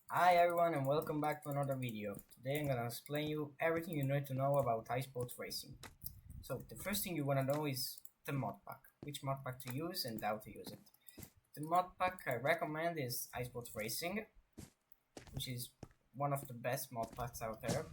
Hi everyone and welcome back to another video. Today I'm gonna explain you everything you need to know about iSports Racing. So the first thing you wanna know is the mod pack, which mod pack to use and how to use it. The mod pack I recommend is iSports Racing, which is one of the best mod packs out there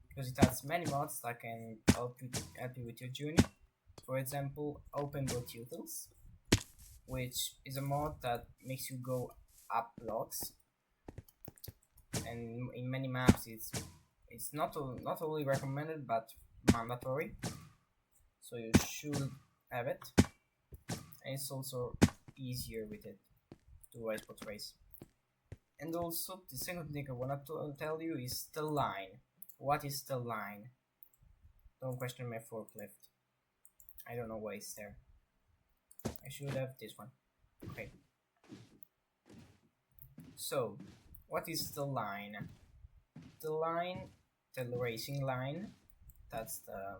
because it has many mods that can help you with your journey. For example, Open Boat Utils, which is a mod that makes you go up blocks, and in many maps it's not only recommended but mandatory, so you should have it, and it's also easier with it to race spot race. And also the second thing I want to tell you is the line. What is the line? Don't question my forklift. I don't know why it's there. I should have this one. Okay, so what is the line? The line, the racing line, that's the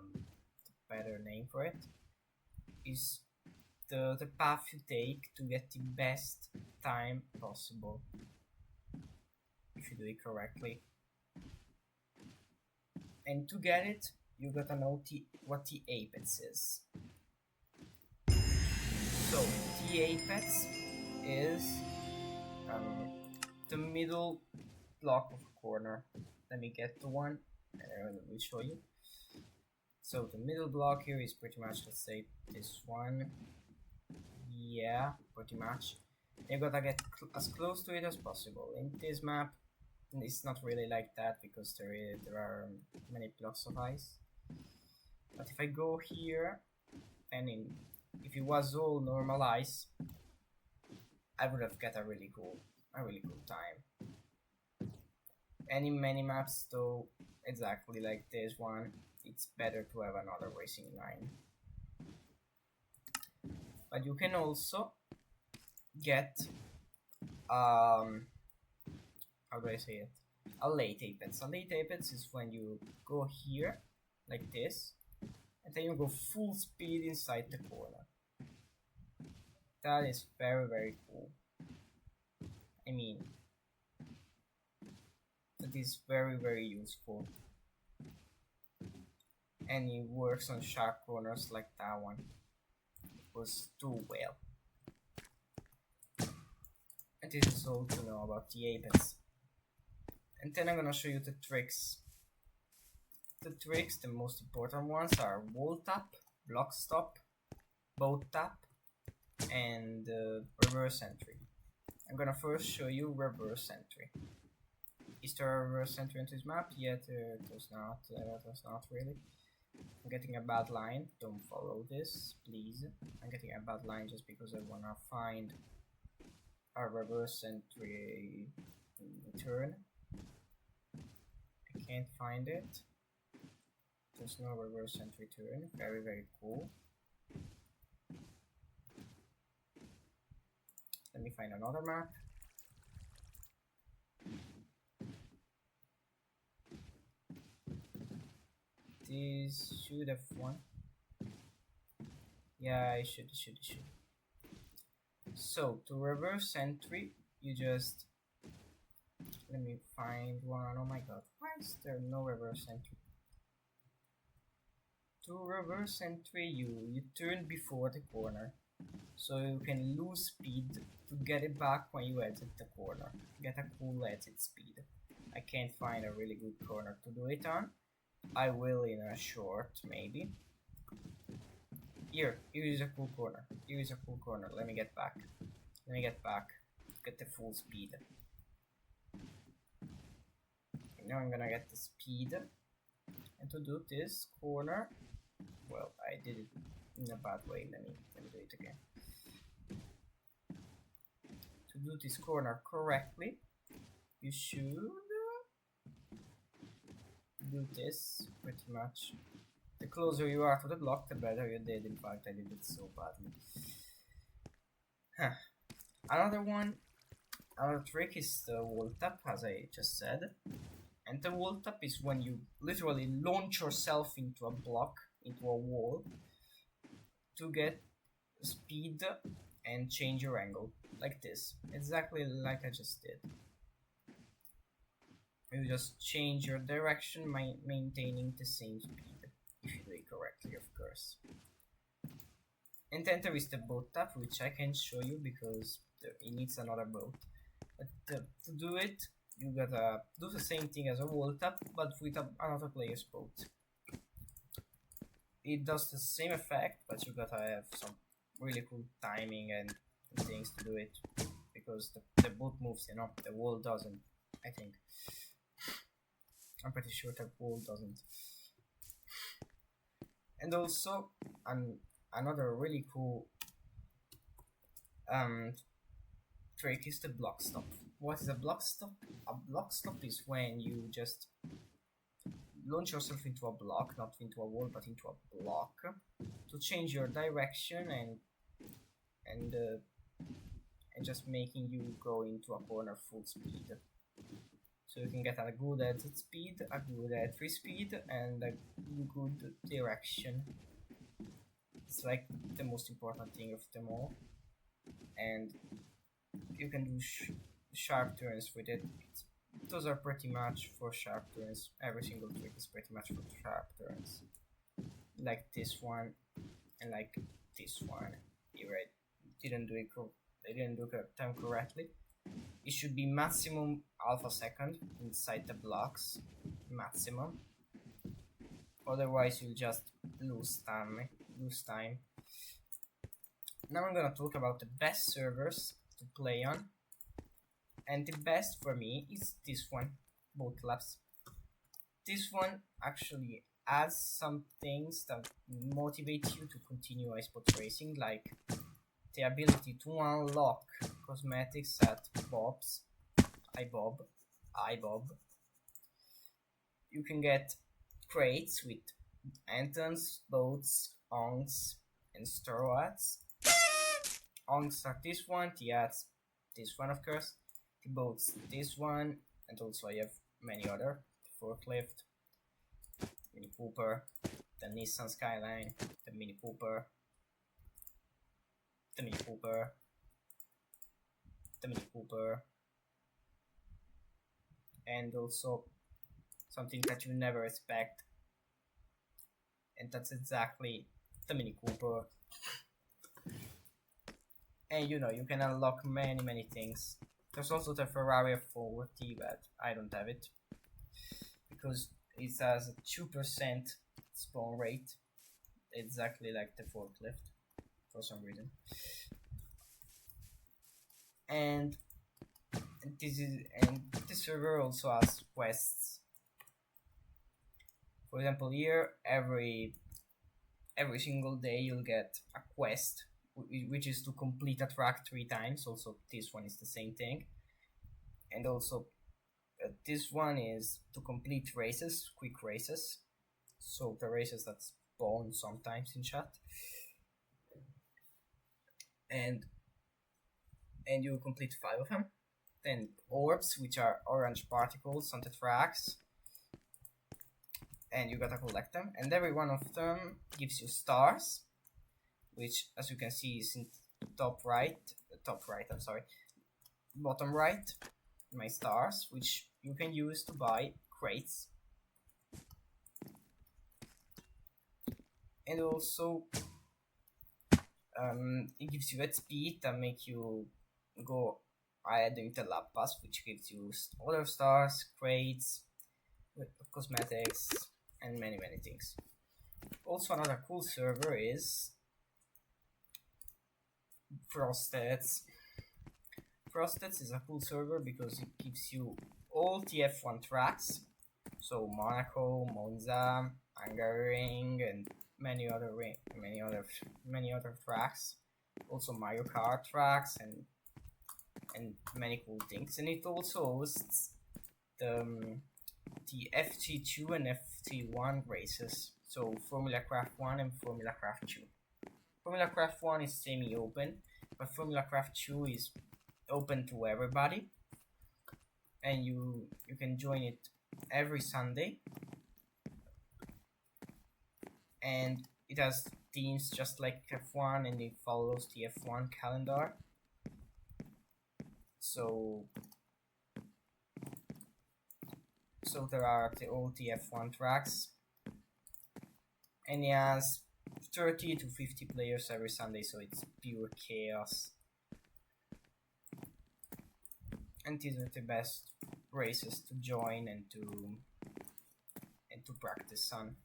better name for it, is the path you take to get the best time possible if you do it correctly. And to get it, you gotta know what the apex is. So the apex is um, the middle block of a corner. Let me get the one and I will show you. So the middle block here is pretty much, let's say, this one. Yeah, pretty much. You gotta get as close to it as possible. In this map, it's not really like that because there are many blocks of ice. But if I go here, and if it was all normal ice, I would have got a really cool time. And in many maps, though, exactly like this one, it's better to have another racing line. But you can also get how do I say it? A late apex. A late apex is when you go here, like this, and then you go full speed inside the corner. That is very cool. I mean, that is very useful. And it works on sharp corners like that one. It was too well. And this is all to know about the apex. And then I'm gonna show you the tricks. The tricks, the most important ones, are wall tap, block stop, boat tap, and reverse entry. I'm gonna first show you reverse entry. Is there a reverse entry into this map? Yet there's not really. I'm getting a bad line. Don't follow this, please. I'm getting a bad line just because I wanna find a reverse entry turn. I can't find it. There's no reverse entry turn. Very cool. Let me find another map. This should have one. Yeah, I should. So to reverse entry, you just let me find one. Oh my god, why is there no reverse entry? To reverse entry, you turn before the corner, so you can lose speed to get it back when you exit the corner. Get a cool exit speed. I can't find a really good corner to do it on. I will in a short, maybe. Here is a cool corner. Here is a cool corner. Let me get back. Get the full speed. Now I'm gonna get the speed. And to do this corner, well, I did it in a bad way. Let me do it again. To do this corner correctly, you should do this pretty much. The closer you are to the block, the better you did. In fact, I did it so badly. Huh. Another trick is the wall tap, as I just said. And the wall tap is when you literally launch yourself into a block, into a wall, to get speed and change your angle, like this. Exactly like I just did. You just change your direction, maintaining the same speed, if you do it correctly, of course. And then there is the boat tap, which I can show you because it needs another boat. But to do it, you gotta do the same thing as a wall tap, but with another player's boat. It does the same effect, but you gotta have some really cool timing and things to do it, because the boat moves, you know, the wall doesn't, I think. I'm pretty sure the wall doesn't. And also, another really cool trick is the block stop. What is a block stop? A block stop is when you just launch yourself into a block, not into a wall, but into a block, to change your direction and just making you go into a corner full speed. So you can get a good exit speed, a good entry speed, and a good direction. It's like the most important thing of them all. And you can do sharp turns with it. Those are pretty much for sharp turns. Every single trick is pretty much for sharp turns. Like this one, and like this one. Here I didn't do them correctly. It should be maximum half a second inside the blocks, maximum. Otherwise, you'll just lose time. Now I'm gonna talk about the best servers to play on, and the best for me is this one, Boat Labs. This one actually adds some things that motivate you to continue iSpot racing, like the ability to unlock cosmetics at iBob. You can get crates with anthems, boats, ongs, and straws. Ongs are this one, the ads this one, of course, the boats this one, and also I have many other, the forklift, Mini Cooper, the Nissan Skyline, the Mini Cooper, the Mini Cooper, the Mini Cooper, and also something that you never expect, and that's exactly the Mini Cooper. And you know, you can unlock many things. There's also the Ferrari F40, but I don't have it because it has a 2% spawn rate, exactly like the forklift for some reason. And this server also has quests. For example, here every single day you'll get a quest, which is to complete a track 3 times. Also, this one is the same thing. And also, this one is to complete races, quick races. So the races that spawn sometimes in chat. And you complete 5 of them. Then orbs, which are orange particles on the tracks. And you gotta collect them. And every one of them gives you stars, which, as you can see, is in bottom right, my stars, which you can use to buy crates. And also, it gives you that speed that make you go ahead in the lap pass, which gives you other stars, crates, cosmetics, and many things. Also, another cool server is Frosteds. Frosteds is a cool server because it gives you all the F1 tracks, so Monaco, Monza, Hungaroring, and many other tracks. Also Mario Kart tracks and many cool things. And it also hosts the FT2 and FT1 races, so Formula Craft 1 and Formula Craft 2. Formula Craft 1 is semi-open, but Formula Craft 2 is open to everybody, and you can join it every Sunday, and it has teams just like F1, and it follows the F1 calendar. So So there are all TF1 tracks, and it has 30 to 50 players every Sunday, so it's pure chaos. And these are the best races to join and to practice on.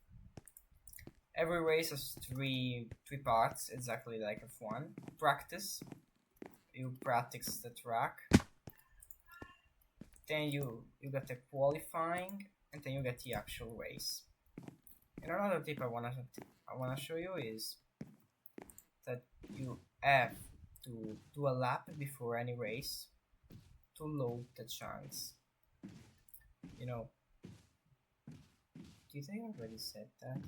Every race has three parts, exactly like F1. Practice. You practice the track. Then you get the qualifying, and then you get the actual race. And another tip I wanna show you is that you have to do a lap before any race to load the chunks. You know, did I already said that?